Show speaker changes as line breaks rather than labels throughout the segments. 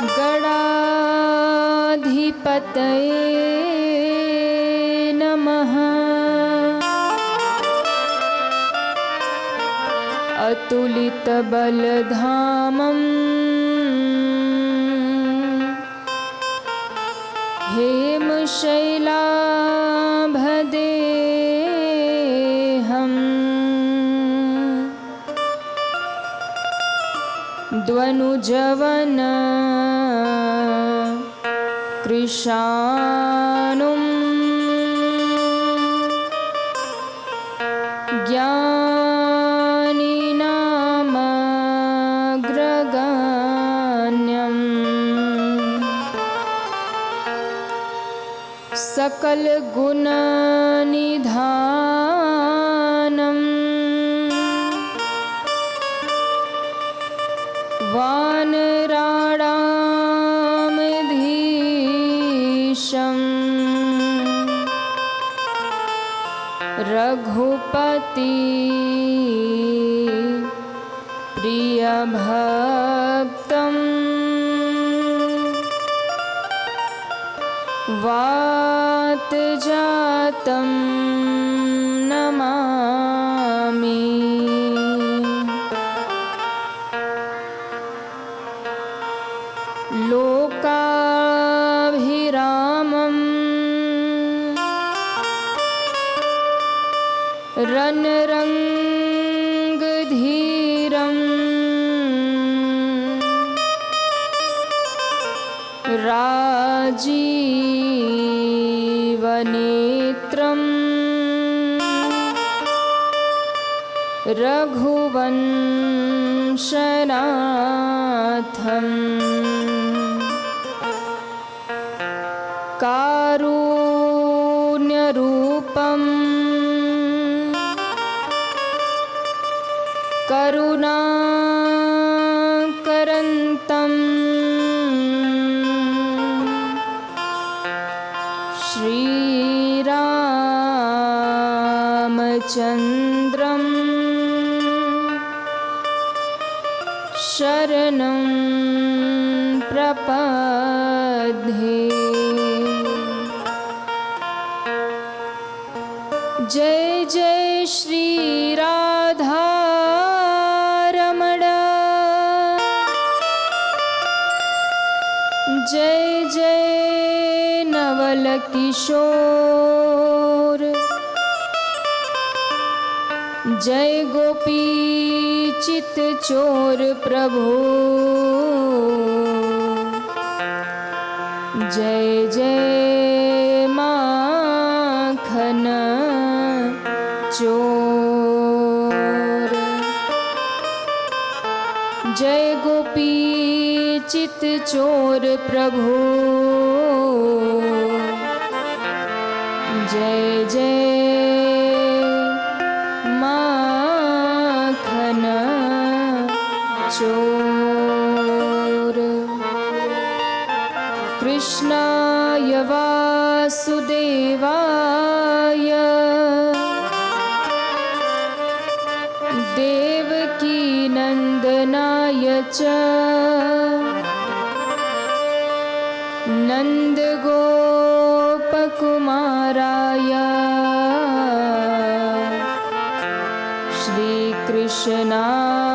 गणाधिपतये नमः। अतुलितबलधामं हेमशैलाभदेहम् द्वनुजवन कृशानुं ज्ञानिनामग्रगण्यम् सकलगुणनिधानम् वानराणामधीशम् रघुपति प्रियभक्तं वातजातं नमामि। लोकाभिरामं रणरङ्गधीरं राजीवनेत्रं रघुवंशनाथं कारुण्यरूपं करुणाकरन्तं श्रीरामचन्द्रं शरणं प्रपद्ये। जय जय श्री राधा रमण, जय जय नवल किशोर, जय गोपी चित चोर प्रभु, जय जय माखन चोर। जय गोपी चित चोर प्रभु, जय जय माखन चोर। कृष्णाय वासुदेवाय देवकी नंदनाय च नन्दगोपकुमाराय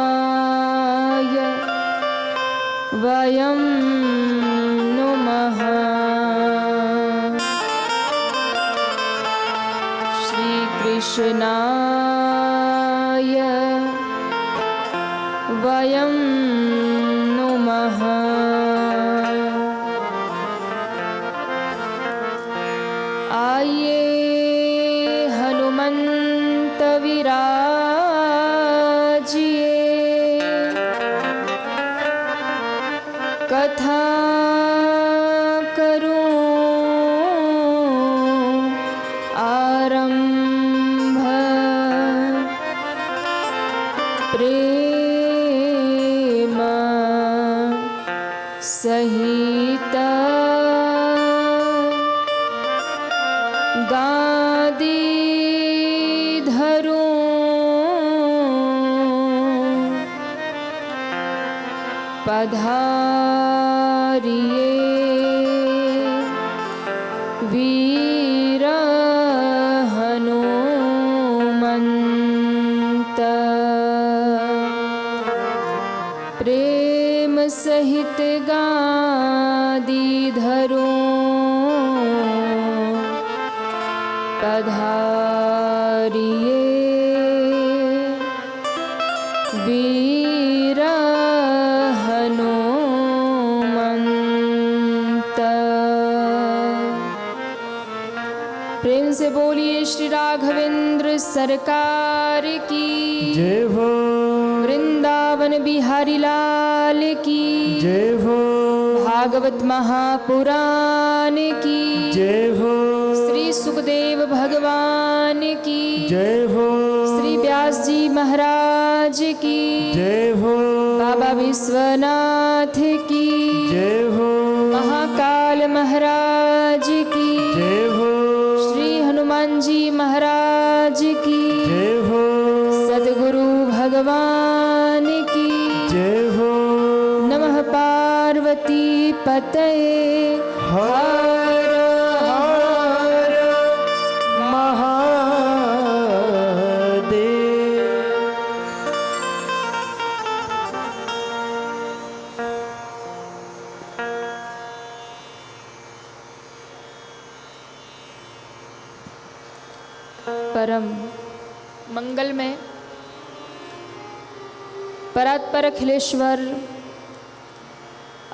श्रीकृष्णाय वयं नुमः। श्रीकृष्णाय वयं नुमः। आइए हनुमंत विराजिए, कथा करूं आरंभ, प्रेम सहित गादी धरूं पधारिए वीर हनुमंत प्रेम सहित गादी धरो पधारिए वीर हनुमंत। प्रेम से बोलिए श्री राघवेंद्र सरकार की
जय हो।
वृंदावन बिहारी लाल की
जय हो।
भागवत महापुराण की
जय हो।
श्री सुखदेव भगवान की
जय हो।
श्री व्यास जी महाराज की
जय हो।
बाबा विश्वनाथ की
जय हो।
महाकाल महाराज की
जय हो।
श्री हनुमान जी महाराज की
जय हो।
सद्गुरु भगवान की
जय हो।
नमः पार्वती पतये
हर हर महादेव।
परम मंगलमय परात्पर अखिलेश्वर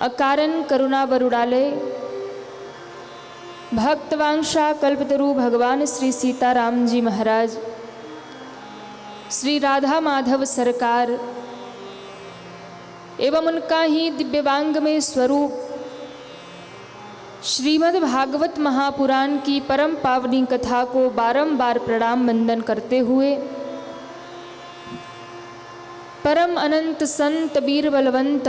अकारण करुणा वरुणालय भक्तवांशा कल्पतरु भगवान श्री सीताराम जी महाराज श्री राधा माधव सरकार एवं उनका ही दिव्यवांगमय स्वरूप श्रीमद् भागवत महापुराण की परम पावनी कथा को बारंबार प्रणाम वंदन करते हुए परम अनंत संत वीर बलवंत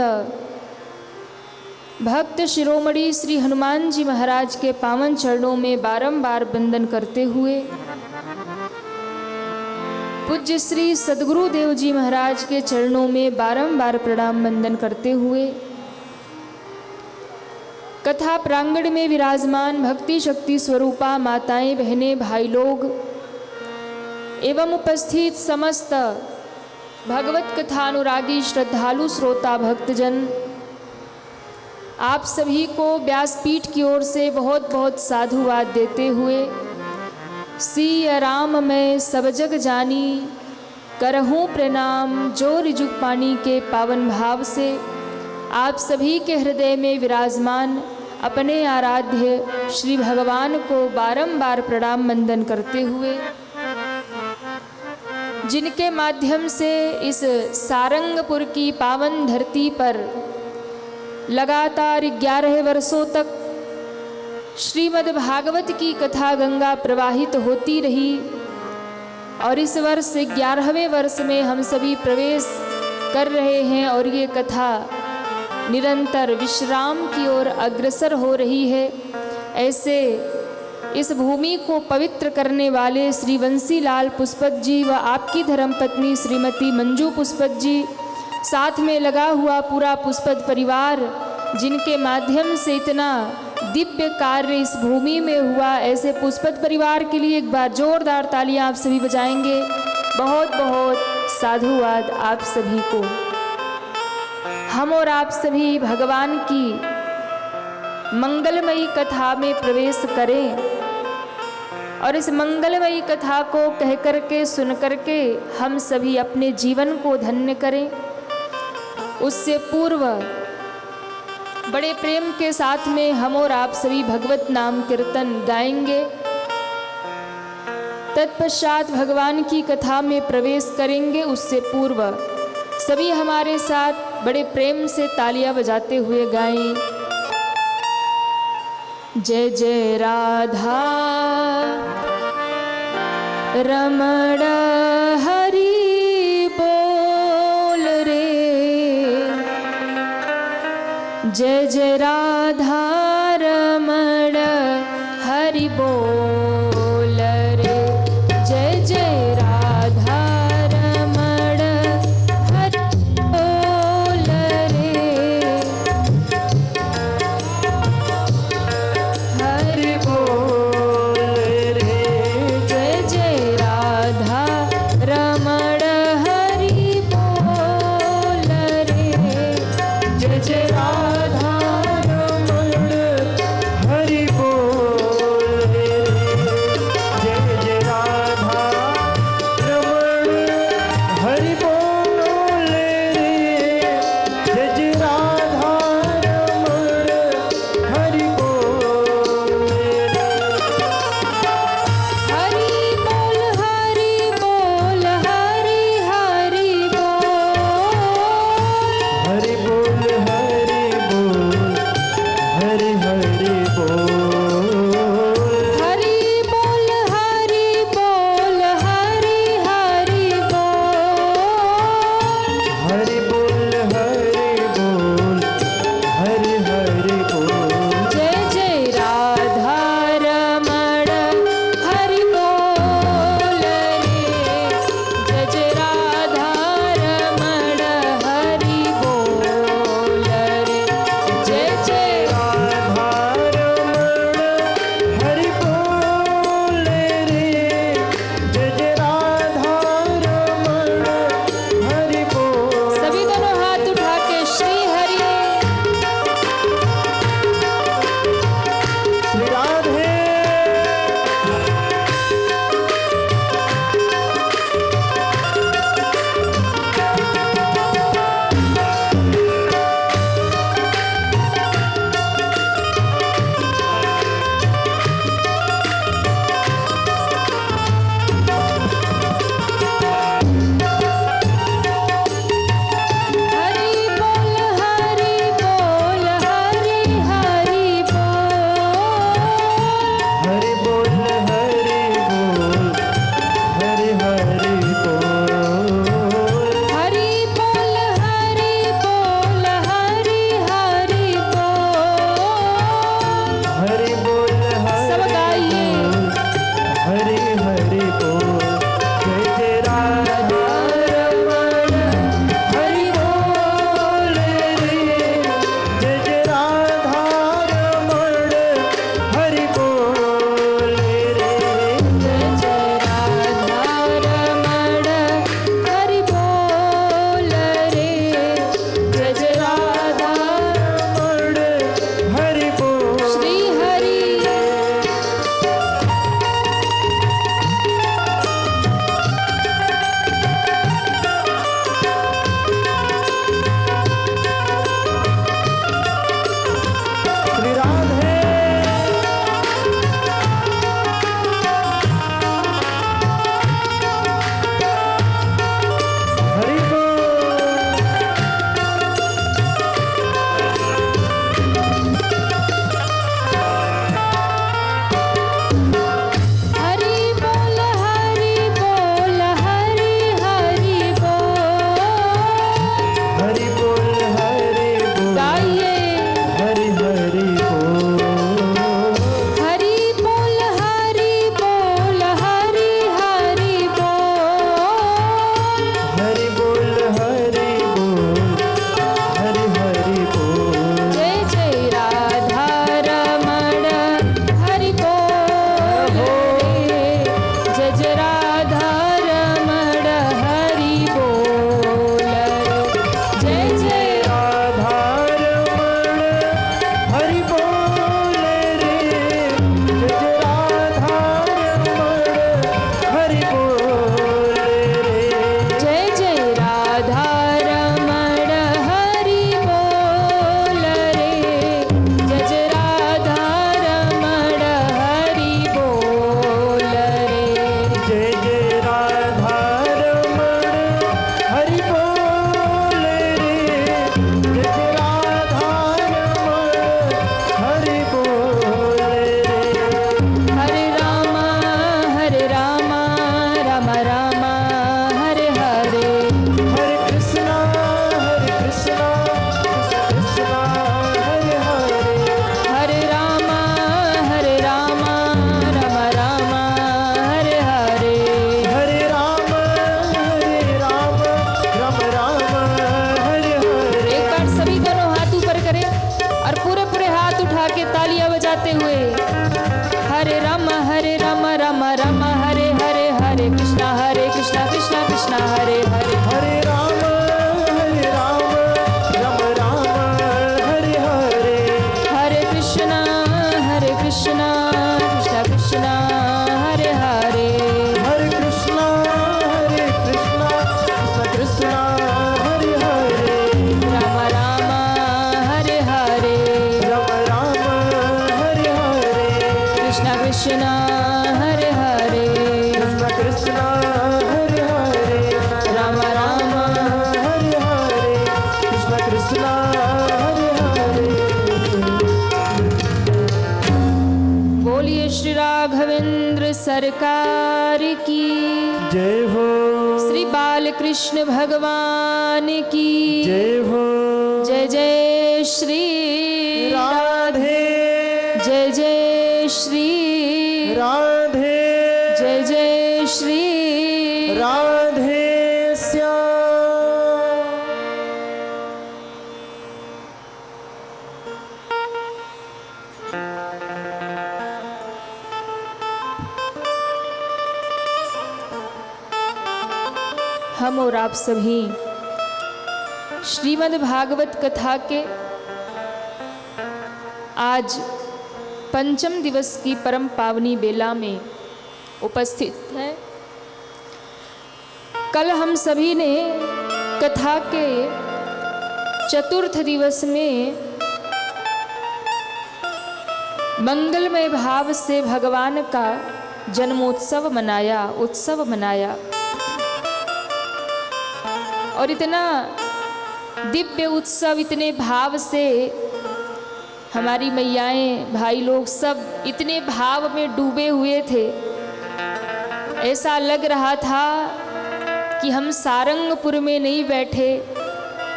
भक्त शिरोमणि श्री हनुमान जी महाराज के पावन चरणों में बारंबार वंदन करते हुए पूज्य श्री सद्गुरु देव जी महाराज के चरणों में बारंबार प्रणाम वंदन करते हुए कथा प्रांगण में विराजमान भक्ति शक्ति स्वरूपा माताएं बहनें भाई लोग एवं उपस्थित समस्त भगवत कथा अनुरागी श्रद्धालु श्रोता भक्तजन आप सभी को व्यासपीठ की ओर से बहुत बहुत साधुवाद देते हुए सिय राम मैं सब जग जानी करहूँ प्रणाम जो रिजुक पानी के पावन भाव से आप सभी के हृदय में विराजमान अपने आराध्य श्री भगवान को बारंबार प्रणाम वंदन करते हुए जिनके माध्यम से इस सारंगपुर की पावन धरती पर लगातार 11 वर्षों तक श्रीमद् भागवत की कथा गंगा प्रवाहित होती रही और इस वर्ष 11वें वर्ष में हम सभी प्रवेश कर रहे हैं और ये कथा निरंतर विश्राम की ओर अग्रसर हो रही है। ऐसे इस भूमि को पवित्र करने वाले श्री बंसीलाल पुष्पत जी व आपकी धर्मपत्नी श्रीमती मंजू पुष्पत जी साथ में लगा हुआ पूरा पुष्पत परिवार जिनके माध्यम से इतना दिव्य कार्य इस भूमि में हुआ, ऐसे पुष्पत परिवार के लिए एक बार जोरदार तालियां आप सभी बजाएंगे। बहुत बहुत साधुवाद आप सभी को। हम और आप सभी भगवान की मंगलमयी कथा में प्रवेश करें और इस मंगलमयी कथा को कह करके सुन करके हम सभी अपने जीवन को धन्य करें। उससे पूर्व बड़े प्रेम के साथ में हम और आप सभी भगवत नाम कीर्तन गाएंगे। तत्पश्चात भगवान की कथा में प्रवेश करेंगे। उससे पूर्व सभी हमारे साथ बड़े प्रेम से तालियां बजाते हुए गाएं। जय जय राधा रमण हरि बोल रे, जय जय राधा रमण हरि बोल रे, जय जय राधा रमण हरि बोल रे, जाते हुए हरे राम राम राम हरे हरे, हरे कृष्णा कृष्णा कृष्णा हरे हरे।
हरे राम राम राम हरे हरे।
हरे कृष्णा कृष्णा कृष्णा हरे हरे।
हरे कृष्णा कृष्णा कृष्णा हरे हरे।
राम राम हरे हरे,
राम राम हरे हरे।
कृष्णा कृष्णा हरे हरे,
कृष्ण कृष्ण हरे हरे।
राम राम।
हरे हरे। कृष्ण कृष्ण हरे हरे।
बोलिए श्री राघवेंद्र सरकार की,
जय हो।
श्री बालकृष्ण भगवान की
जय हो।
जय जय श्री
राधे
जय जय श्री
राधे
जय जय श्री
राधे श्याम।
हम और आप सभी श्रीमद् भागवत कथा के आज पंचम दिवस की परम पावनी बेला में उपस्थित हैं। कल हम सभी ने कथा के चतुर्थ दिवस में मंगलमय भाव से भगवान का जन्मोत्सव मनाया, उत्सव मनाया। और इतना दिव्य उत्सव, इतने भाव से हमारी मैयाएं, भाई लोग सब इतने भाव में डूबे हुए थे। ऐसा लग रहा था कि हम सारंगपुर में नहीं बैठे,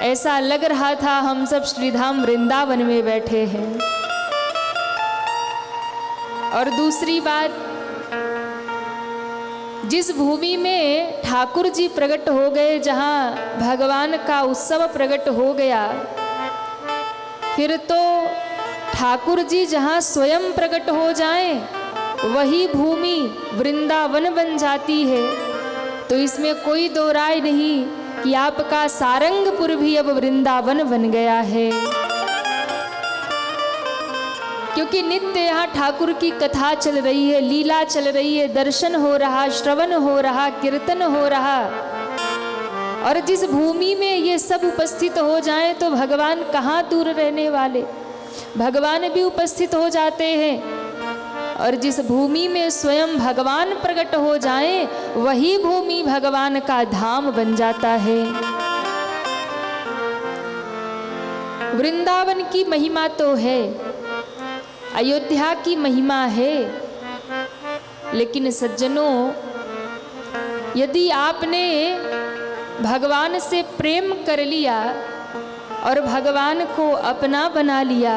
ऐसा लग रहा था हम सब श्रीधाम वृंदावन में बैठे हैं। और दूसरी बात, जिस भूमि में ठाकुर जी प्रकट हो गए, जहाँ भगवान का उत्सव प्रकट हो गया, फिर तो ठाकुर जी जहाँ स्वयं प्रकट हो जाएं, वही भूमि वृंदावन बन जाती है। तो इसमें कोई दो राय नहीं कि आपका सारंगपुर भी अब वृंदावन बन गया है। क्योंकि नित्य यहाँ ठाकुर की कथा चल रही है, लीला चल रही है, दर्शन हो रहा, श्रवण हो रहा, कीर्तन हो रहा। और जिस भूमि में ये सब उपस्थित हो जाएं तो भगवान कहाँ दूर रहने वाले, भगवान भी उपस्थित हो जाते हैं। और जिस भूमि में स्वयं भगवान प्रकट हो जाएं, वही भूमि भगवान का धाम बन जाता है। वृंदावन की महिमा तो है, अयोध्या की महिमा है, लेकिन सज्जनों, यदि आपने भगवान से प्रेम कर लिया और भगवान को अपना बना लिया,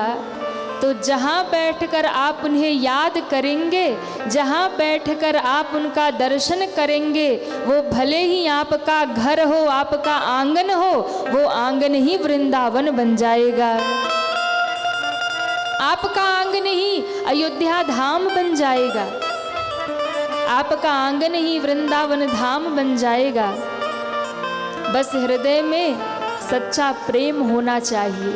तो जहाँ बैठकर आप उन्हें याद करेंगे, जहाँ बैठकर आप उनका दर्शन करेंगे, वो भले ही आपका घर हो, आपका आंगन हो, वो आंगन ही वृंदावन बन जाएगा। आपका आंगन ही अयोध्या धाम बन जाएगा, आपका आंगन ही वृंदावन धाम बन जाएगा। बस हृदय में सच्चा प्रेम होना चाहिए।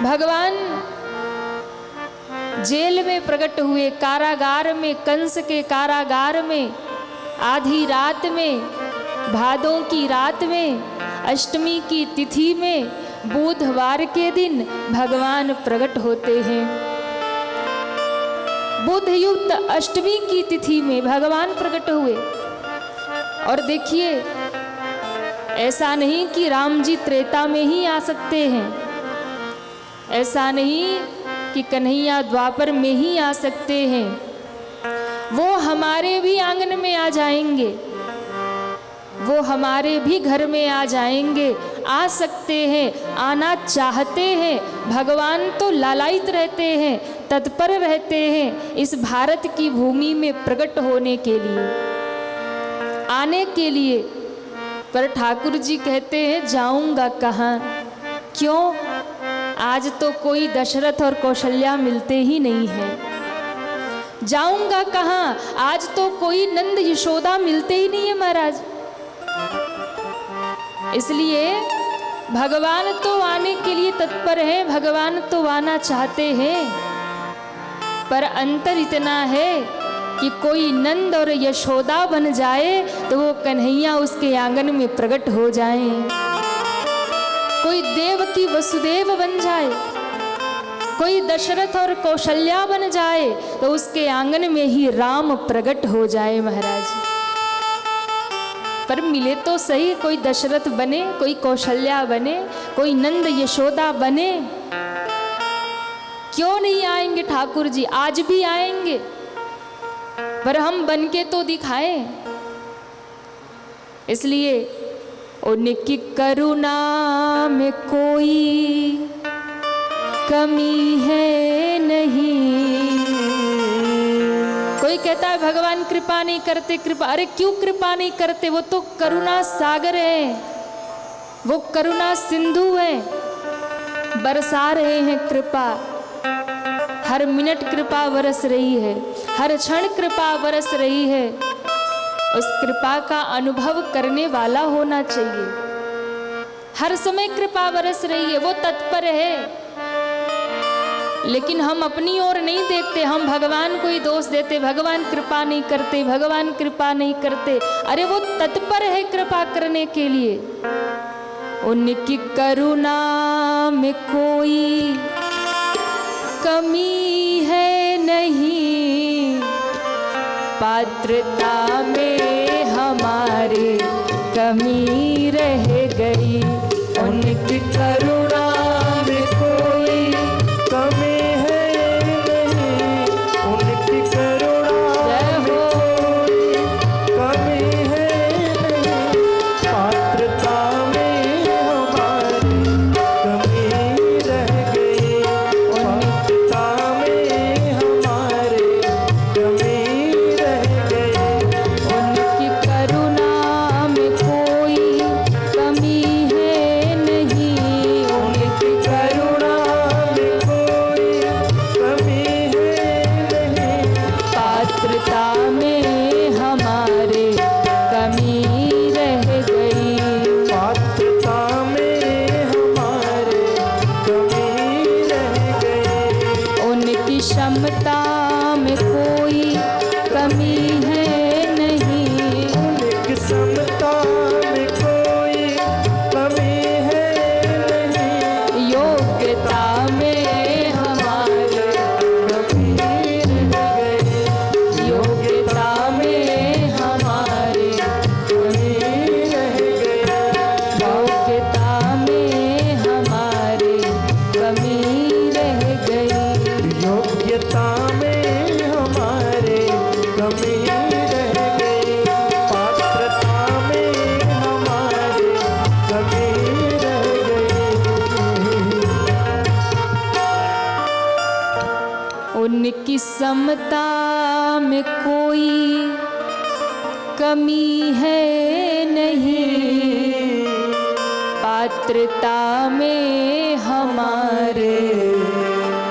भगवान जेल में प्रकट हुए, कारागार में, कंस के कारागार में, आधी रात में, भादों की रात में, अष्टमी की तिथि में, बुधवार के दिन भगवान प्रकट होते हैं। बुध युक्त अष्टमी की तिथि में भगवान प्रकट हुए। और देखिए, ऐसा नहीं कि राम जी त्रेता में ही आ सकते हैं, ऐसा नहीं कि कन्हैया द्वापर में ही आ सकते हैं, वो हमारे भी आंगन में आ जाएंगे, वो हमारे भी घर में आ जाएंगे, आ सकते हैं, आना चाहते हैं। भगवान तो लालायित रहते हैं, तत्पर रहते हैं इस भारत की भूमि में प्रकट होने के लिए, आने के लिए। पर ठाकुर जी कहते हैं, जाऊंगा कहाँ? क्यों? आज तो कोई दशरथ और कौशल्या मिलते ही नहीं है। जाऊंगा कहाँ, आज तो कोई नंद यशोदा मिलते ही नहीं है महाराज। इसलिए भगवान तो आने के लिए तत्पर है, भगवान तो आना चाहते हैं, पर अंतर इतना है कि कोई नंद और यशोदा बन जाए तो वो कन्हैया उसके आंगन में प्रकट हो जाए। कोई देवकी वसुदेव बन जाए, कोई दशरथ और कौशल्या बन जाए तो उसके आंगन में ही राम प्रकट हो जाए महाराज। पर मिले तो सही, कोई दशरथ बने, कोई कौशल्या बने, कोई नंद यशोदा बने। क्यों नहीं आएंगे ठाकुर जी, आज भी आएंगे, पर हम बन के तो दिखाएं। इसलिए उनकी करुणा में कोई कमी है नहीं। कोई कहता है भगवान कृपा नहीं करते, कृपा, अरे क्यों कृपा नहीं करते? वो तो करुणा सागर है, वो करुणा सिंधु है, बरसा रहे हैं कृपा। हर मिनट कृपा बरस रही है, हर क्षण कृपा बरस रही है। उस कृपा का अनुभव करने वाला होना चाहिए। हर समय कृपा बरस रही है, वो तत्पर है, लेकिन हम अपनी ओर नहीं देखते, हम भगवान को ही दोष देते, भगवान कृपा नहीं करते, भगवान कृपा नहीं करते। अरे वो तत्पर है कृपा करने के लिए। उनकी करुणा में कोई कमी है नहीं, पात्रता में हमारे कमी रह गई।
उनकी करुणा में कोई कमी है नहीं, उनकी करुणा में कोई कमी है नहीं, पात्रता में हमारी कमी रह गई, पात्रता में हमारे कमी रह गई।
उनकी करुणा में कोई कमी है नहीं,
उनकी करुणा में कोई कमी है नहीं,
पात्रता में हमारे कमी रह गई।
पात्रता में हमारे कमी रह गई।
उनकी क्षमता में कोई कमी है नहीं,
उनकी समता में कोई कमी है नहीं,
योग्यता में हमारे
कमी रह गई,
योग्यता में हमारे
कमी रह गई,
योग्यता में हमारे कमी रह गई।
योग्यता में हमारे कमी रह गई, पात्रता में हमारे कमी रह गई।
उनकी समता में कोई कमी है नहीं, पात्रता में हमारे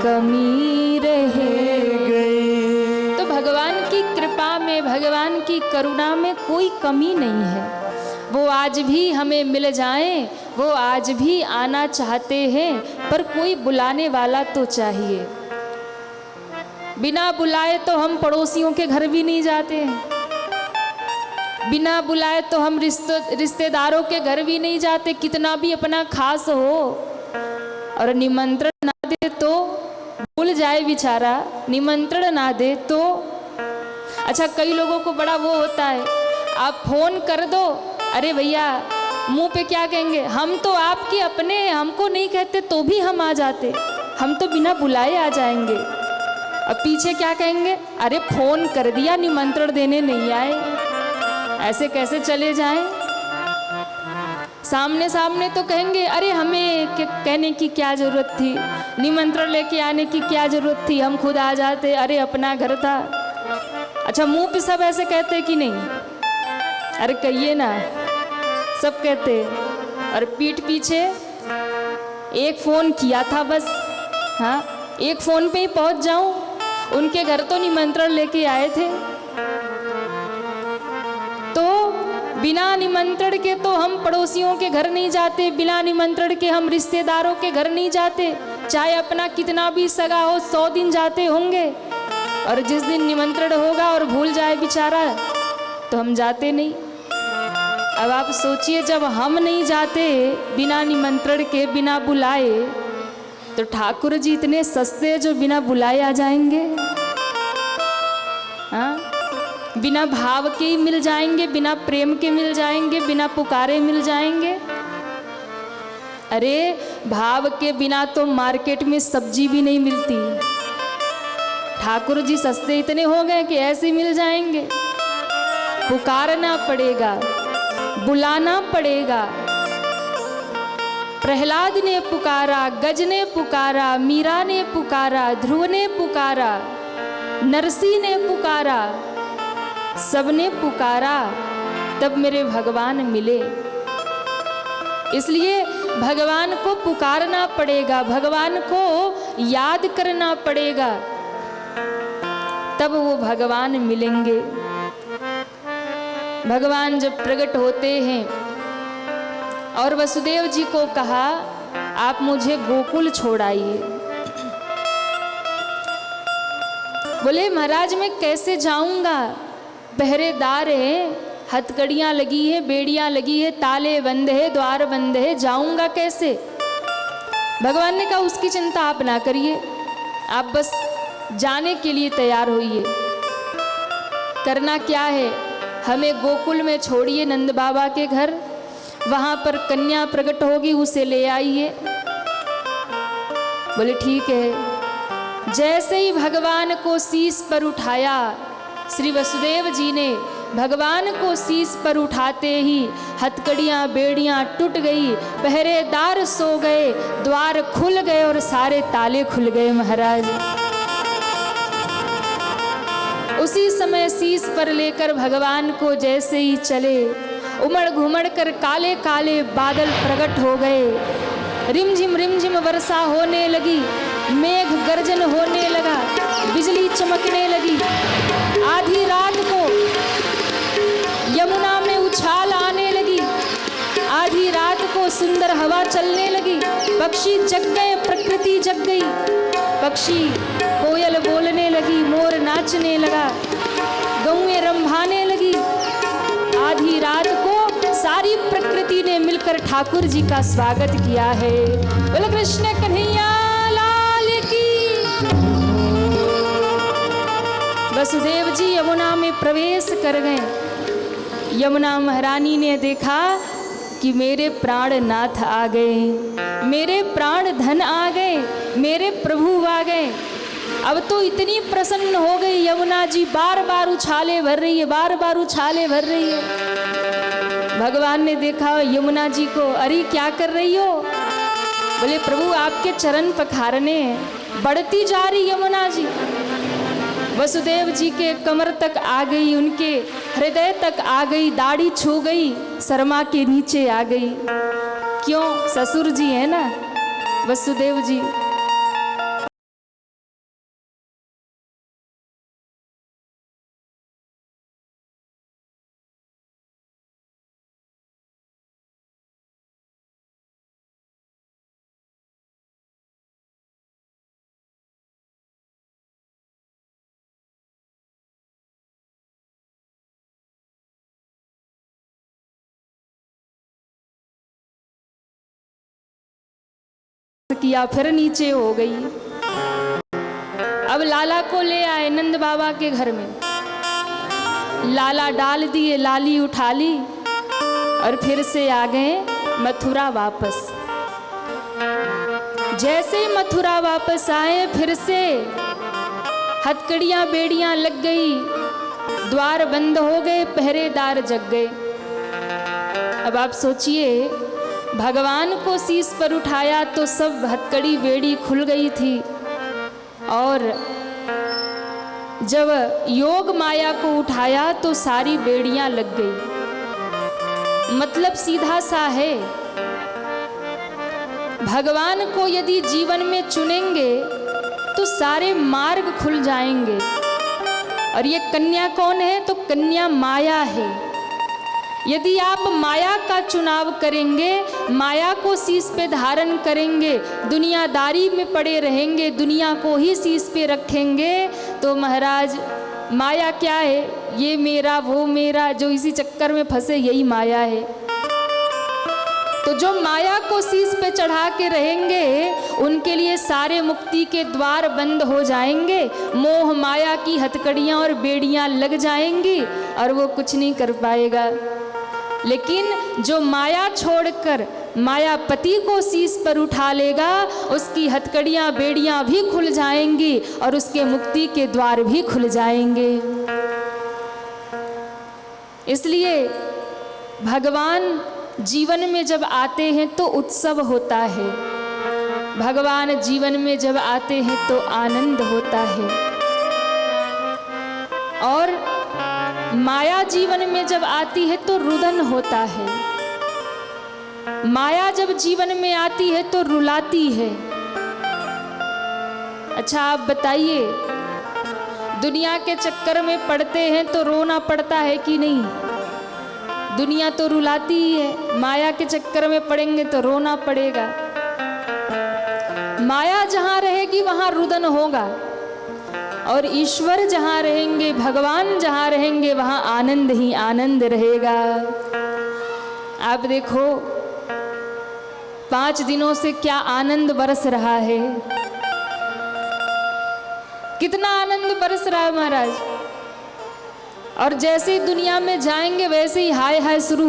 कमी रह गई। तो भगवान की कृपा में, भगवान की करुणा में कोई कमी नहीं है। वो आज भी हमें मिल जाएं, वो आज भी आना चाहते हैं, पर कोई बुलाने वाला तो चाहिए। बिना बुलाए तो हम पड़ोसियों के घर भी नहीं जाते हैं, बिना बुलाए तो हम रिश्तेदारों के घर भी नहीं जाते, कितना भी अपना खास हो। और निमंत्रण ना दे तो भूल जाए बेचारा, निमंत्रण ना दे तो। अच्छा, कई लोगों को बड़ा वो होता है, आप फोन कर दो, अरे भैया मुंह पे क्या कहेंगे, हम तो आपके अपने हैं, हमको नहीं कहते तो भी हम आ जाते, हम तो बिना बुलाए आ जाएंगे। अब पीछे क्या कहेंगे, अरे फोन कर दिया, निमंत्रण देने नहीं आए, ऐसे कैसे चले जाएं। सामने सामने तो कहेंगे, अरे हमें कहने की क्या जरूरत थी, निमंत्रण लेके आने की क्या जरूरत थी, हम खुद आ जाते, अरे अपना घर था। अच्छा, मुंह पे सब ऐसे कहते कि नहीं? अरे कहिए ना, सब कहते। और पीठ पीछे एक फ़ोन किया था बस, हाँ एक फ़ोन पे ही पहुंच जाऊं। उनके घर तो निमंत्रण लेके आए थे, तो बिना निमंत्रण के तो हम पड़ोसियों के घर नहीं जाते, बिना निमंत्रण के हम रिश्तेदारों के घर नहीं जाते, चाहे अपना कितना भी सगा हो 100 दिन जाते होंगे, और जिस दिन निमंत्रण होगा और भूल जाए बेचारा तो हम जाते नहीं। अब आप सोचिए, जब हम नहीं जाते बिना निमंत्रण के, बिना बुलाए, तो ठाकुर जी इतने सस्ते हैं जो बिना बुलाए आ जाएंगे। हाँ, बिना भाव के ही मिल जाएंगे, बिना प्रेम के मिल जाएंगे, बिना पुकारे मिल जाएंगे। अरे भाव के बिना तो मार्केट में सब्जी भी नहीं मिलती। ठाकुर जी सस्ते इतने हो गए कि ऐसे मिल जाएंगे। पुकारना पड़ेगा, बुलाना पड़ेगा। प्रहलाद ने पुकारा, गज ने पुकारा, मीरा ने पुकारा, ध्रुव ने पुकारा, नरसी ने पुकारा, सबने पुकारा, तब मेरे भगवान मिले। इसलिए भगवान को पुकारना पड़ेगा, भगवान को याद करना पड़ेगा, तब वो भगवान मिलेंगे। भगवान जब प्रकट होते हैं और वसुदेव जी को कहा आप मुझे गोकुल छोड़ाइए, बोले महाराज मैं कैसे जाऊंगा, पहरेदार हैं, हथकड़ियाँ लगी है, बेड़ियाँ लगी है, ताले बंद है, द्वार बंद है, जाऊंगा कैसे। भगवान ने कहा उसकी चिंता आप ना करिए, आप बस जाने के लिए तैयार होइए। करना क्या है, हमें गोकुल में छोड़िए नंद बाबा के घर, वहाँ पर कन्या प्रकट होगी, उसे ले आइए। बोले ठीक है। जैसे ही भगवान को शीश पर उठाया, श्री वसुदेव जी ने भगवान को शीश पर उठाते ही हथकड़ियाँ बेड़ियाँ टूट गई, पहरेदार सो गए, द्वार खुल गए और सारे ताले खुल गए महाराज। उसी समय शीश पर लेकर भगवान को जैसे ही चले, उमड़ घुमड़ कर काले काले बादल प्रकट हो गए, रिमझिम वर्षा होने लगी, मेघ गर्जन होने लगा, बिजली चमकने लगी। आधी रात को यमुना में उछाल आने लगी, आधी रात को सुंदर हवा चलने लगी, पक्षी जग गए, प्रकृति जग गई, पक्षी कोयल बोलने लगी, मोर नाचने लगा, गौएं रंभाने लगी। आधी रात को सारी प्रकृति ने मिलकर ठाकुर जी का स्वागत किया है। बोले कृष्ण कन्हैया लाल की। वसुदेव जी यमुना में प्रवेश कर गए। यमुना महारानी ने देखा कि मेरे प्राणनाथ आ गए, मेरे प्राण धन आ गए, मेरे प्रभु आ गए। अब तो इतनी प्रसन्न हो गई यमुना जी, बार बार उछाले भर रही है, बार बार उछाले भर रही है। भगवान ने देखा यमुना जी को, अरे क्या कर रही हो। बोले प्रभु आपके चरण पखारने। बढ़ती जा रही यमुना जी, वसुदेव जी के कमर तक आ गई, उनके हृदय तक आ गई, दाढ़ी छू गई, शर्मा के नीचे आ गई। क्यों, ससुर जी है ना वसुदेव जी। किया, फिर नीचे हो गई। अब लाला को ले आए नंद बाबा के घर में, लाला डाल दिए, लाली उठा ली और फिर से आ गए मथुरा वापस। जैसे ही मथुरा वापस आए, फिर से हथकड़ियाँ बेड़ियाँ लग गई, द्वार बंद हो गए, पहरेदार जग गए। अब आप सोचिए, भगवान को शीश पर उठाया तो सब हथकड़ी बेड़ी खुल गई थी, और जब योग माया को उठाया तो सारी बेड़ियां लग गई। मतलब सीधा सा है, भगवान को यदि जीवन में चुनेंगे तो सारे मार्ग खुल जाएंगे। और ये कन्या कौन है? तो कन्या माया है। यदि आप माया का चुनाव करेंगे, माया को शीश पे धारण करेंगे, दुनियादारी में पड़े रहेंगे, दुनिया को ही शीश पे रखेंगे, तो महाराज माया क्या है? ये मेरा वो मेरा, जो इसी चक्कर में फंसे यही माया है। तो जो माया को शीश पे चढ़ा के रहेंगे उनके लिए सारे मुक्ति के द्वार बंद हो जाएंगे, मोह माया की हथकड़ियाँ और बेड़ियाँ लग जाएंगी और वो कुछ नहीं कर पाएगा। लेकिन जो माया छोड़कर मायापति को शीश पर उठा लेगा, उसकी हथकड़ियाँ बेड़ियाँ भी खुल जाएंगी और उसके मुक्ति के द्वार भी खुल जाएंगे। इसलिए भगवान जीवन में जब आते हैं तो उत्सव होता है, भगवान जीवन में जब आते हैं तो आनंद होता है। और माया जीवन में जब आती है तो रुदन होता है। माया जब जीवन में आती है तो रुलाती है। अच्छा आप बताइए, दुनिया के चक्कर में पड़ते हैं तो रोना पड़ता है कि नहीं? दुनिया तो रुलाती ही है, माया के चक्कर में पड़ेंगे तो रोना पड़ेगा। माया जहाँ रहेगी वहाँ रुदन होगा और ईश्वर जहाँ रहेंगे, भगवान जहाँ रहेंगे वहाँ आनंद ही आनंद रहेगा। आप देखो 5 दिनों से क्या आनंद बरस रहा है, कितना आनंद बरस रहा है महाराज। और जैसे ही दुनिया में जाएंगे वैसे ही हाय हाय शुरू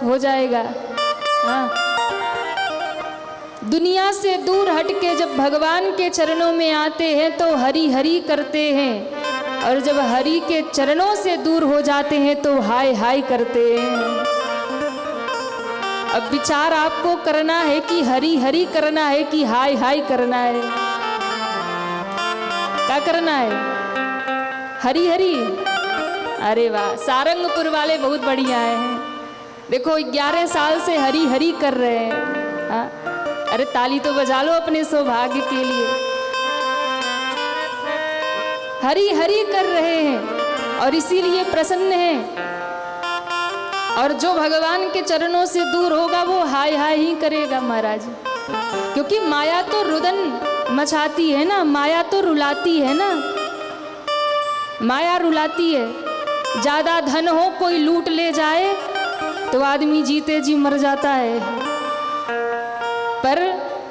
हो जाएगा। हाँ, दुनिया से दूर हटके जब भगवान के चरणों में आते हैं तो हरि हरि करते हैं, और जब हरि के चरणों से दूर हो जाते हैं तो हाय हाय करते हैं। अब विचार आपको करना है कि हरि हरि करना है कि हाय हाय करना है। क्या करना है? हरि हरि। अरे वाह, सारंगपुर वाले बहुत बढ़िया हैं। देखो 11 साल से हरि हरि कर रहे हैं। हाँ? अरे ताली तो बजा लो अपने सौभाग्य के लिए। हरि हरि कर रहे हैं और इसीलिए प्रसन्न हैं। और जो भगवान के चरणों से दूर होगा वो हाय हाय ही करेगा महाराज, क्योंकि माया तो रुदन मचाती है ना, माया तो रुलाती है ना, माया रुलाती है। ज्यादा धन हो कोई लूट ले जाए तो आदमी जीते जी मर जाता है, पर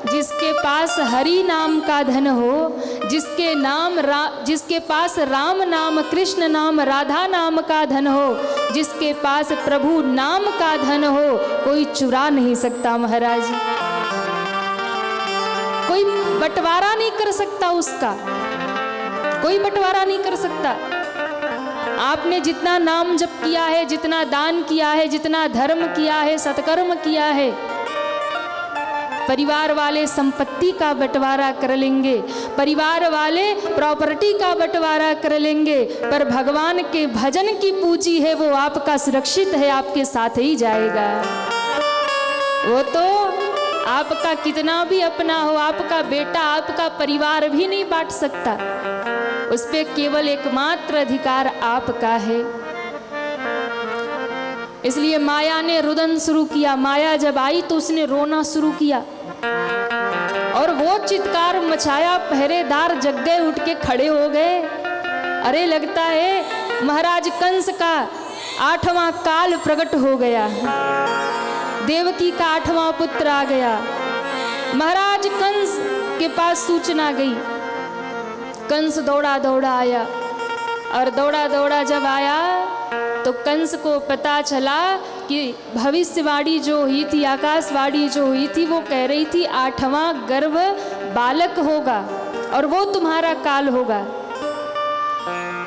जिसके पास हरि नाम का धन हो, जिसके पास राम नाम, कृष्ण नाम, राधा नाम का धन हो, जिसके पास प्रभु नाम का धन हो, कोई चुरा नहीं सकता महाराज। कोई बंटवारा नहीं कर सकता उसका, कोई बंटवारा नहीं कर सकता। आपने जितना नाम जप किया है, जितना दान किया है, जितना धर्म किया है, सत्कर्म किया है, परिवार वाले संपत्ति का बंटवारा कर लेंगे, परिवार वाले प्रॉपर्टी का बंटवारा कर लेंगे, पर भगवान के भजन की पूंजी है वो आपका सुरक्षित है, आपके साथ ही जाएगा। वो तो आपका कितना भी अपना हो, आपका बेटा, आपका परिवार भी नहीं बांट सकता, उस पे केवल एकमात्र अधिकार आपका है। इसलिए माया ने रुदन शुरू किया। माया जब आई तो उसने रोना शुरू किया और वो चित्कार मचाया, पहरेदार जग गए, उठ के खड़े हो गए। अरे लगता है महाराज कंस का 8वां काल प्रकट हो गया, देवकी का 8वां पुत्र आ गया। महाराज कंस के पास सूचना गई, कंस दौड़ा दौड़ा आया, और दौड़ा दौड़ा जब आया तो कंस को पता चला कि भविष्यवाणी जो हुई थी, आकाशवाणी जो हुई थी, वो कह रही थी 8वां गर्भ बालक होगा और वो तुम्हारा काल होगा।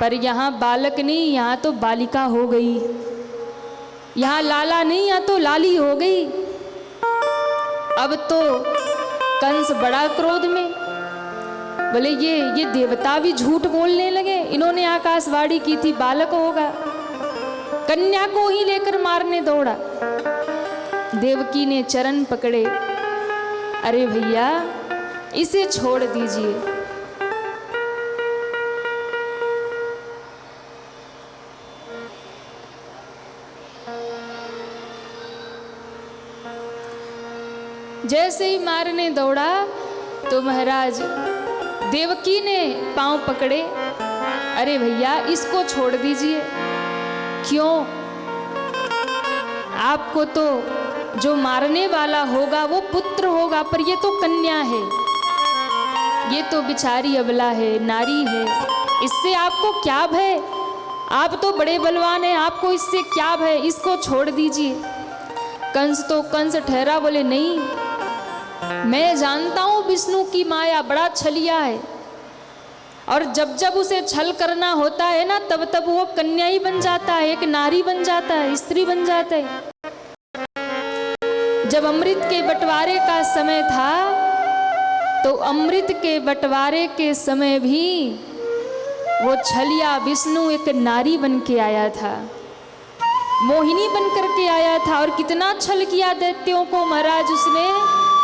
पर यहाँ बालक नहीं, यहाँ तो बालिका हो गई। यहाँ लाला नहीं, यहाँ तो लाली हो गई। अब तो कंस बड़ा क्रोध में, बोले ये देवता भी झूठ बोलने लगे, इन्होंने आकाशवाणी की थी बालक होगा। कन्या को ही लेकर मारने दौड़ा। देवकी ने चरण पकड़े, अरे भैया इसे छोड़ दीजिए। जैसे ही मारने दौड़ा तो महाराज देवकी ने पांव पकड़े। अरे भैया इसको छोड़ दीजिए। क्यों? आपको तो जो मारने वाला होगा वो पुत्र होगा, पर ये तो कन्या है, ये तो बिचारी अबला है, नारी है, इससे आपको क्या भय? आप तो बड़े बलवान हैं, आपको इससे क्या भय? इसको छोड़ दीजिए। कंस तो कंस ठहरा, बोले नहीं, मैं जानता हूं विष्णु की माया बड़ा छलिया है, और जब जब उसे छल करना होता है ना, तब तब वो कन्या ही बन जाता है, एक नारी बन जाता है, स्त्री बन जाता है। जब अमृत के बंटवारे का समय था, तो अमृत के बंटवारे के समय भी वो छलिया विष्णु एक नारी बन के आया था, मोहिनी बन करके आया था। और कितना छल किया दैत्यों को महाराज उसने,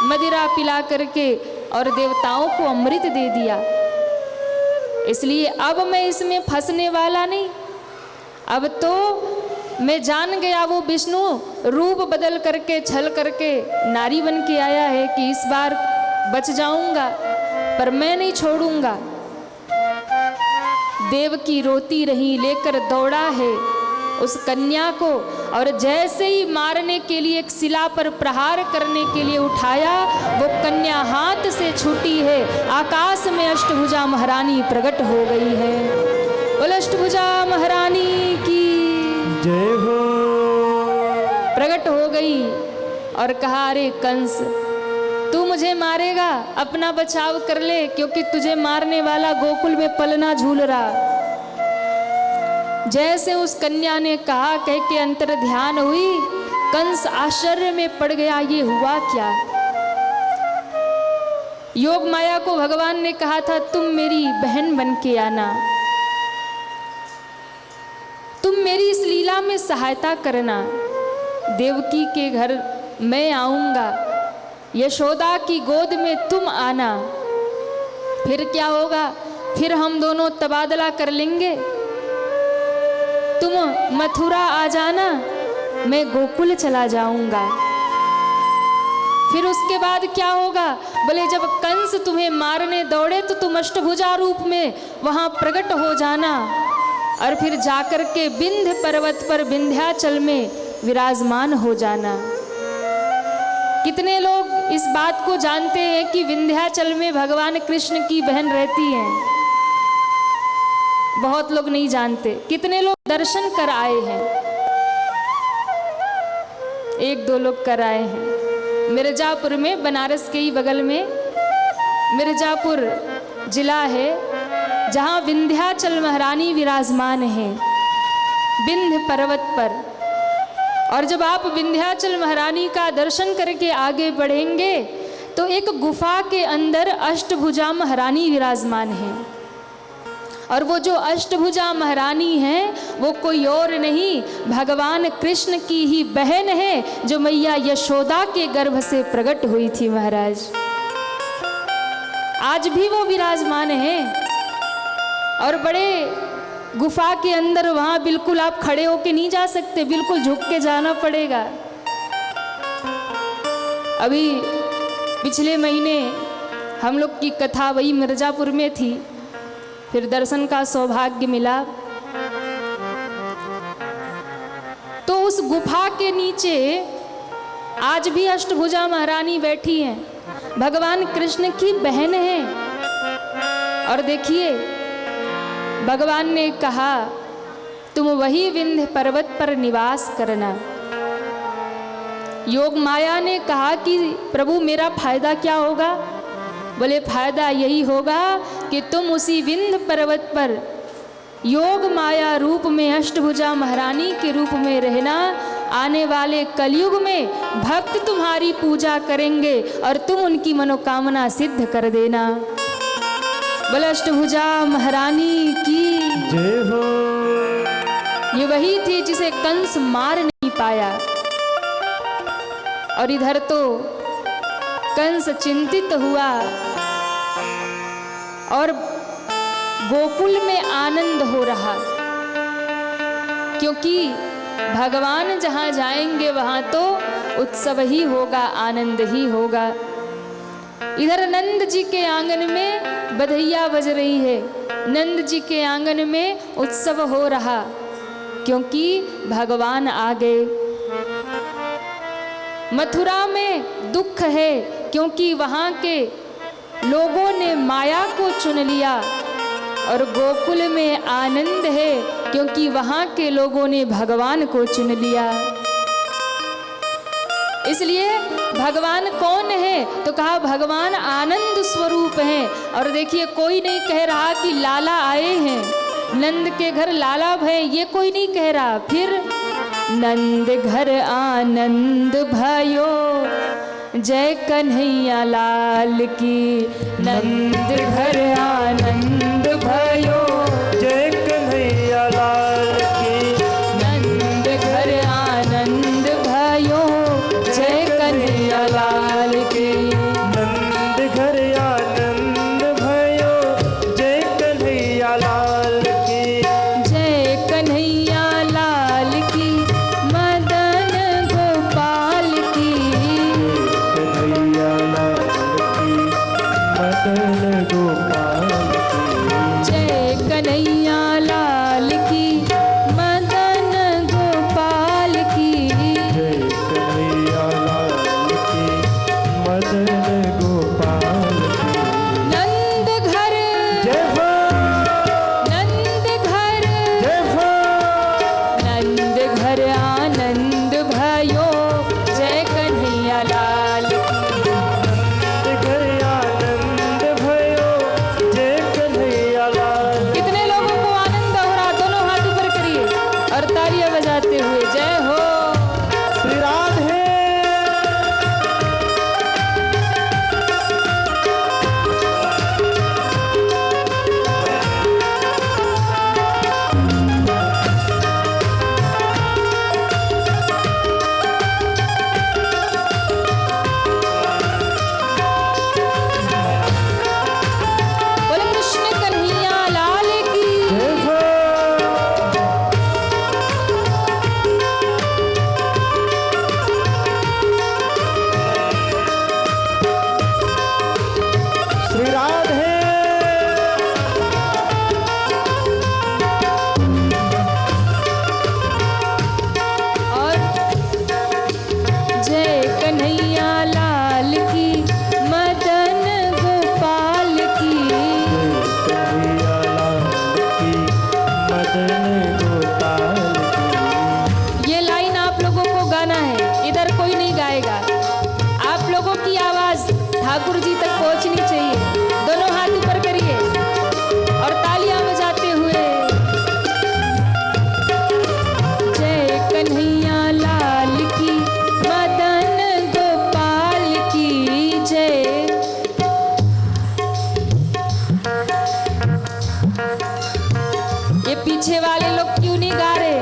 मदिरा पिला करके, और देवताओं को अमृत दे दिया। इसलिए अब मैं इसमें फंसने वाला नहीं। अब तो मैं जान गया वो विष्णु रूप बदल करके, छल करके नारी बन के आया है, कि इस बार बच जाऊंगा, पर मैं नहीं छोड़ूंगा। देवकी रोती रही, लेकर दौड़ा है उस कन्या को, और जैसे ही मारने के लिए एक शिला पर प्रहार करने के लिए उठाया, वो कन्या हाथ से छूटी है, आकाश में अष्टभुजा महारानी प्रकट हो गई है। बोल अष्टभुजा महारानी की
जय हो।
प्रकट हो गई और कहा, अरे कंस तू मुझे मारेगा, अपना बचाव कर ले, क्योंकि तुझे मारने वाला गोकुल में पलना झूल रहा। जैसे उस कन्या ने कहा, कह के अंतर ध्यान हुई, कंस आश्चर्य में पड़ गया, ये हुआ क्या? योग माया को भगवान ने कहा था, तुम मेरी बहन बन के आना, तुम मेरी इस लीला में सहायता करना। देवकी के घर मैं आऊंगा, यशोदा की गोद में तुम आना, फिर क्या होगा? फिर हम दोनों तबादला कर लेंगे। तुम मथुरा आ जाना, मैं गोकुल चला जाऊंगा। फिर उसके बाद क्या होगा? बोले जब कंस तुम्हें मारने दौड़े तो तुम अष्टभुजा रूप में वहां प्रकट हो जाना, और फिर जाकर के विंध्य पर्वत पर विंध्याचल में विराजमान हो जाना। कितने लोग इस बात को जानते हैं कि विंध्याचल में भगवान कृष्ण की बहन रहती हैं? बहुत लोग नहीं जानते। कितने लोग दर्शन कर आए हैं? एक दो लोग कर आए हैं। मिर्जापुर में, बनारस के ही बगल में मिर्जापुर जिला है, जहाँ विंध्याचल महारानी विराजमान है विंध्य पर्वत पर। और जब आप विंध्याचल महारानी का दर्शन करके आगे बढ़ेंगे तो एक गुफा के अंदर अष्टभुजा महारानी विराजमान है। और वो जो अष्टभुजा महारानी है वो कोई और नहीं, भगवान कृष्ण की ही बहन है, जो मैया यशोदा के गर्भ से प्रकट हुई थी महाराज। आज भी वो विराजमान है, और बड़े गुफा के अंदर, वहाँ बिल्कुल आप खड़े होके नहीं जा सकते, बिल्कुल झुक के जाना पड़ेगा। अभी पिछले महीने हम लोग की कथा वही मिर्जापुर में थी, फिर दर्शन का सौभाग्य मिला। तो उस गुफा के नीचे आज भी अष्टभुजा महारानी बैठी हैं, भगवान कृष्ण की बहन है। और देखिए भगवान ने कहा, तुम वही विंध्य पर्वत पर निवास करना। योग माया ने कहा कि प्रभु मेरा फायदा क्या होगा? बोले फायदा यही होगा कि तुम उसी विंध्य पर्वत पर योग माया रूप में अष्टभुजा महारानी के रूप में रहना। आने वाले कलयुग में भक्त तुम्हारी पूजा करेंगे और तुम उनकी मनोकामना सिद्ध कर देना। बोले अष्टभुजा महारानी की
जय हो।
ये वही थी जिसे कंस मार नहीं पाया। और इधर तो कंस चिंतित हुआ और गोकुल में आनंद हो रहा, क्योंकि भगवान जहाँ जाएंगे वहाँ तो उत्सव ही होगा, आनंद ही होगा। इधर नंद जी के आंगन में बधैया बज रही है, नंद जी के आंगन में उत्सव हो रहा, क्योंकि भगवान आ गए। मथुरा में दुख है, क्योंकि वहाँ के लोगों ने माया को चुन लिया, और गोकुल में आनंद है, क्योंकि वहाँ के लोगों ने भगवान को चुन लिया। इसलिए भगवान कौन है, तो कहा भगवान आनंद स्वरूप हैं। और देखिए, कोई नहीं कह रहा कि लाला आए हैं, नंद के घर लाला भय, ये कोई नहीं कह रहा। फिर नंद घर आनंद भयो, जय कन्हैया लाल की। नंद घर आनंद भयो,
जय कन्हैया लाल की।
नंद घर आनंद भयो, जय कन्हैया लाल की।
नंद घर आनंद भयो, जय कन्हैया लाल की।
जय कन्हैया लाल की, मदन गोपाल की।
कन्हैया लाल की, मदन गोपाल की।
जय कन्हैया लाल की, मदन गोपाल की।
जय कन्हैया लाल की, मदन गोपाल की।
नंद घर,
जय हो,
नंद घर,
जय हो।
नंद घर आनंद भयो, जय कन्हैया लाल की।
नंद घर आनंद भयो, जय कन्हैया लाल।
कितने लोगों को आनंद हो रहा, दोनों हाथ ऊपर करिए और तालियां बजाते हुए जय हो।
श्री राधे।
बोले कृष्ण कन्हैया लाल की।
जय हो। श्री राधे।
और जय कन्हैया लाल की, मदन गोपाल की।
कन्हैया लाल की, मदन गोपाल की।
ये लाइन आप लोगों को गाना है, इधर कोई नहीं गाएगा। आप लोगों की आवाज ठाकुर जी तक पहुंचनी चाहिए। दोनों हाथ ऊपर करिए और तालियां बजाते हुए जय कन्हैया लाल की, मदन गोपाल की। जय। ये पीछे वाले लोग क्यों नहीं गा रहे?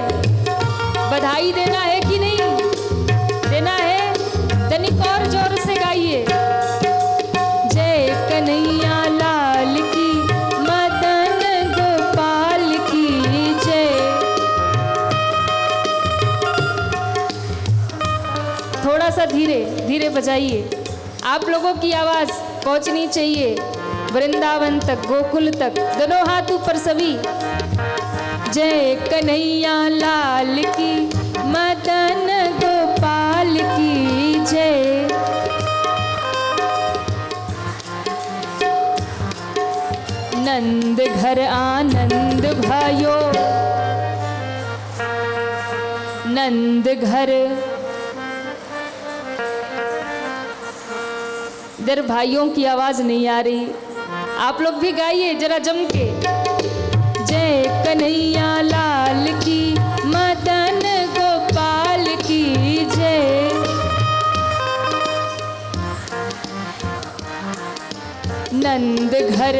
बधाई देना है कि नहीं देना है? तनिक और जोर से गाइए। जय कन्हैया लाल की, मदन गोपाल की। जय। थोड़ा सा धीरे धीरे बजाइए, आप लोगों की आवाज पहुंचनी चाहिए वृंदावन तक, गोकुल तक। दोनों हाथ ऊपर सभी। जय कन्हैया लाल की, मदन गोपाल की। जय। नंद घर आनंद भयो, नंद घर। इधर भाइयों की आवाज नहीं आ रही, आप लोग भी गाइए जरा जम के। जय कन्हैया लाल की, मदन गोपाल की। जय। नंद घर,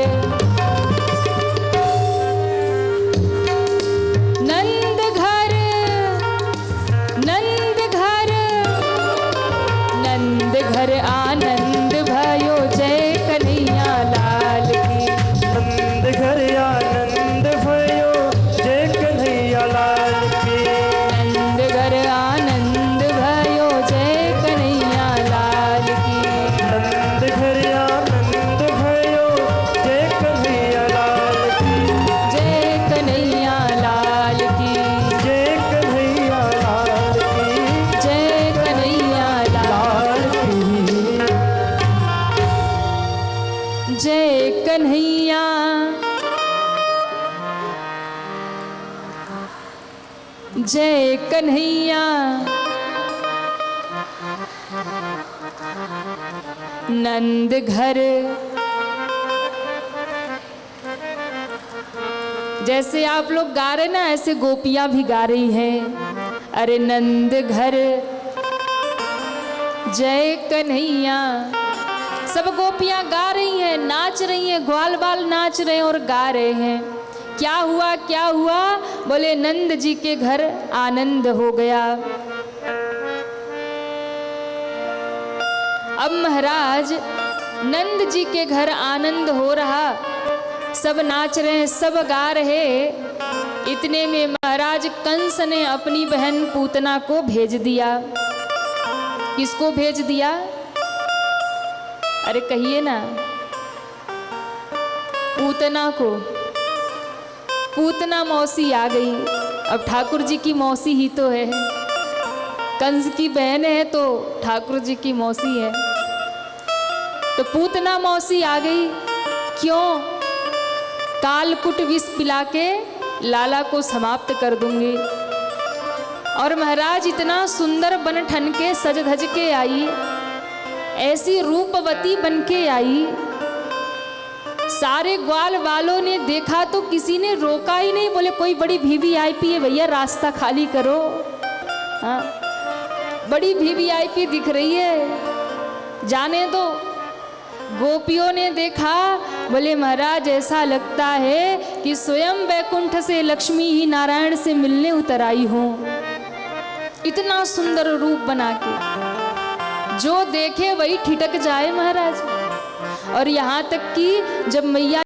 नंद घर, नंद घर, नंद घर आनंद जय कन्हैया जय कन्हैया नंद घर। जैसे आप लोग गा रहे ना, ऐसे गोपियां भी गा रही हैं। अरे नंद घर जय कन्हैया। सब गोपियां गा रही हैं, नाच रही हैं, ग्वाल बाल नाच रहे हैं और गा रहे हैं। क्या हुआ क्या हुआ? बोले नंद जी के घर आनंद हो गया। अब महाराज नंद जी के घर आनंद हो रहा, सब नाच रहे हैं, सब गा रहे। इतने में महाराज कंस ने अपनी बहन पूतना को भेज दिया। किसको भेज दिया? अरे कहिए ना, पूतना को। पूतना मौसी आ गई। अब ठाकुर जी की मौसी ही तो है, कंस की बहन है तो ठाकुर जी की मौसी है। तो पूतना मौसी आ गई। क्यों? कालकुट विष पिला के लाला को समाप्त कर दूंगी। और महाराज इतना सुंदर बन ठन के सज धज के आई, ऐसी रूपवती बन के आई। सारे ग्वाल वालों ने देखा तो किसी ने रोका ही नहीं। बोले कोई बड़ी वीवीआईपी है भैया, रास्ता खाली करो। हाँ, बड़ी वीवीआईपी दिख रही है, जाने दो। गोपियों ने देखा, बोले महाराज ऐसा लगता है कि स्वयं वैकुंठ से लक्ष्मी ही नारायण से मिलने उतर आई हो। इतना सुंदर रूप बना के जो देखे वही ठिठक जाए महाराज। और यहाँ तक कि जब मैया